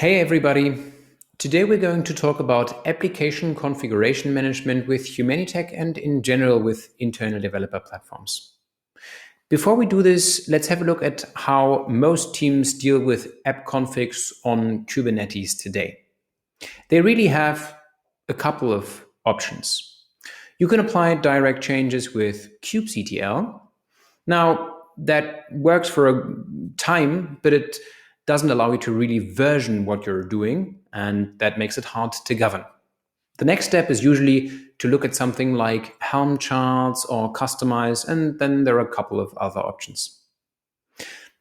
Hey everybody! Today we're going to talk about application configuration management with Humanitec and in general with internal developer platforms. Before we do this, let's have a look at how most teams deal with app configs on Kubernetes today. They really have a couple of options. You can apply direct changes with kubectl. Now, that works for a time, but it doesn't allow you to really version what you're doing, and that makes it hard to govern. The next step is usually to look at something like Helm charts or customize, and then there are a couple of other options.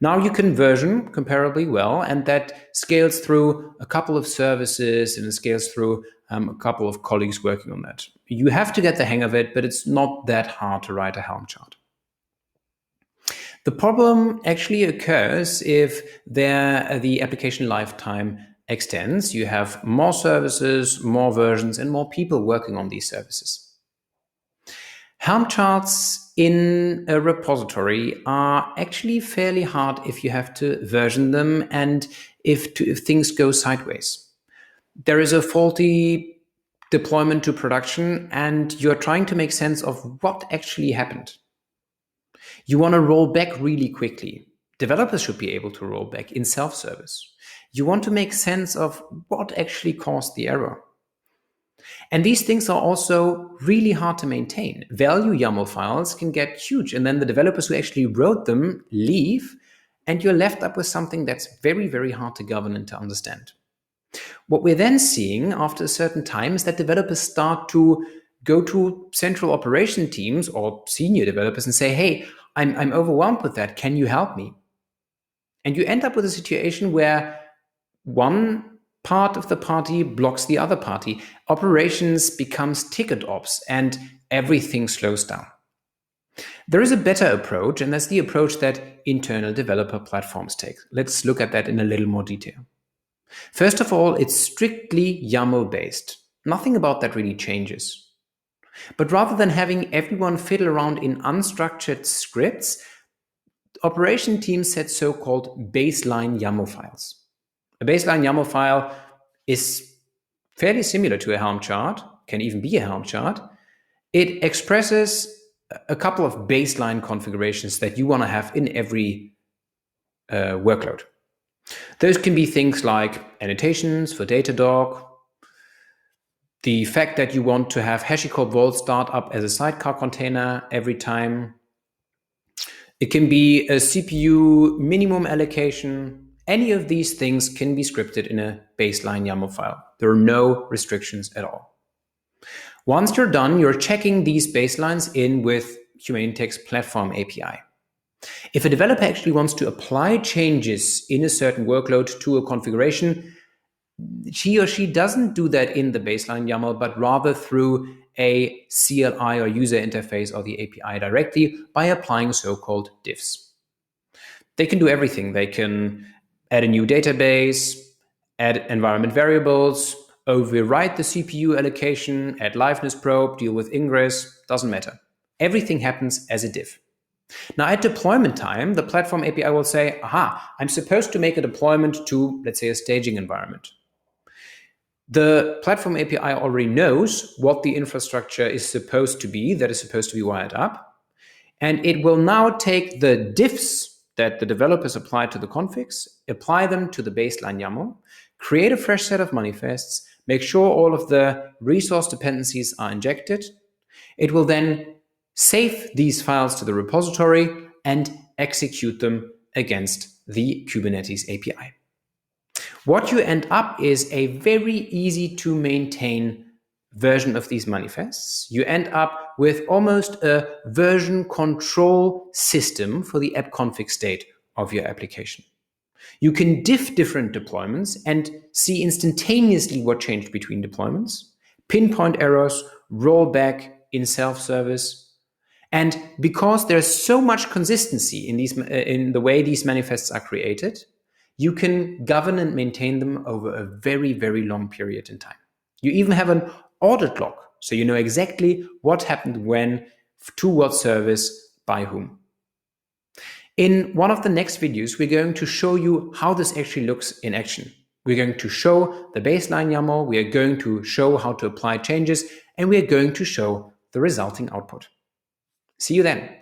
Now you can version comparably well, and that scales through a couple of services and it scales through a couple of colleagues working on that. You have to get the hang of it, but it's not that hard to write a Helm chart. The problem actually occurs if the application lifetime extends. You have more services, more versions, and more people working on these services. Helm charts in a repository are actually fairly hard if you have to version them and if things go sideways. There is a faulty deployment to production and you're trying to make sense of what actually happened. You want to roll back really quickly. Developers should be able to roll back in self-service. You want to make sense of what actually caused the error. And these things are also really hard to maintain. Value YAML files can get huge, and then the developers who actually wrote them leave, and you're left up with something that's very, very hard to govern and to understand. What we're then seeing after a certain time is that developers start to go to central operation teams or senior developers and say, hey, I'm overwhelmed with that. Can you help me? And you end up with a situation where one part of the party blocks the other party. Operations becomes ticket ops and everything slows down. There is a better approach, and that's the approach that internal developer platforms take. Let's look at that in a little more detail. First of all, it's strictly YAML based. Nothing about that really changes. But rather than having everyone fiddle around in unstructured scripts, operation teams set so-called baseline YAML files. A baseline YAML file is fairly similar to a Helm chart, can even be a Helm chart. It expresses a couple of baseline configurations that you want to have in every workload. Those can be things like annotations for Datadog, the fact that you want to have HashiCorp Vault start up as a sidecar container every time. It can be a CPU minimum allocation. Any of these things can be scripted in a baseline YAML file. There are no restrictions at all. Once you're done, you're checking these baselines in with Humanitec's platform API. If a developer actually wants to apply changes in a certain workload to a configuration, he or she doesn't do that in the baseline YAML, but rather through a CLI or user interface or the API directly by applying so-called diffs. They can do everything. They can add a new database, add environment variables, override the CPU allocation, add liveness probe, deal with ingress, doesn't matter. Everything happens as a diff. Now at deployment time, the platform API will say, aha, I'm supposed to make a deployment to, let's say, a staging environment. The platform API already knows what the infrastructure is supposed to be, that is supposed to be wired up. And it will now take the diffs that the developers apply to the configs, apply them to the baseline YAML, create a fresh set of manifests, make sure all of the resource dependencies are injected. It will then save these files to the repository and execute them against the Kubernetes API. What you end up is a very easy to maintain version of these manifests. You end up with almost a version control system for the app config state of your application. You can diff different deployments and see instantaneously what changed between deployments, pinpoint errors, roll back in self-service. And because there's so much consistency in the way these manifests are created, you can govern and maintain them over a very, very long period in time. You even have an audit log, so you know exactly what happened when, to what service, by whom. In one of the next videos, we're going to show you how this actually looks in action. We're going to show the baseline YAML, we are going to show how to apply changes, and we are going to show the resulting output. See you then.